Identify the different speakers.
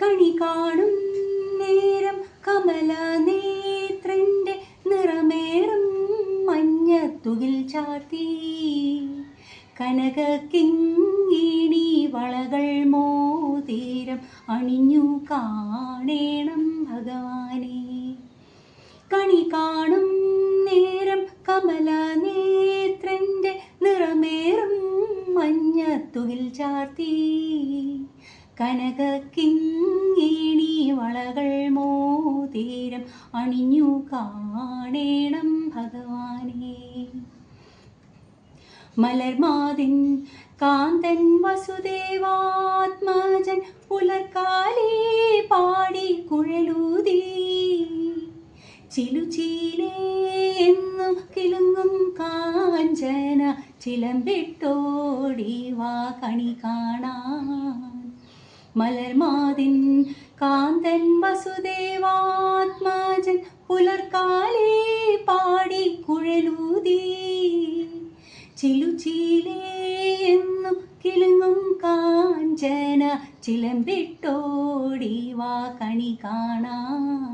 Speaker 1: കണി കാണും നേരം കമലനേത്രന്റെ നിറമേറും മഞ്ഞത്തുകിൽ ചാർത്തി കനകക്കിങ്ങിണി വളകൾ മോതിരം അണിഞ്ഞു കാണേണം ഭഗവാനെ. കണി കാണും നേരം കമലനേത്രന്റെ നിറമേറും മഞ്ഞത്തുകിൽ ചാർത്തി കനകക്കിങ്ങിണി വളകൾ മോതിരം അണിഞ്ഞു കാണേണം ഭഗവാനെ. മലർമാതിൻ കാന്തൻ വസുദേവാത്മജൻ പുലർക്കാലേ പാടി കുഴലൂതി ചിലുചീലേ എന്നു കിലുങ്ങും കാഞ്ചന ചിലമ്പിട്ടോടി വാ കണി കാണാൻ. മലർമാതിൻ കാന്തൻ വസുദേവാത്മജൻ പുലർക്കാലേ പാടി കുഴലൂതി ചിലുചീലേ എന്നു കിലുങ്ങും കാഞ്ചന ചിലമ്പിട്ടോടി വാ കണി കാണാൻ.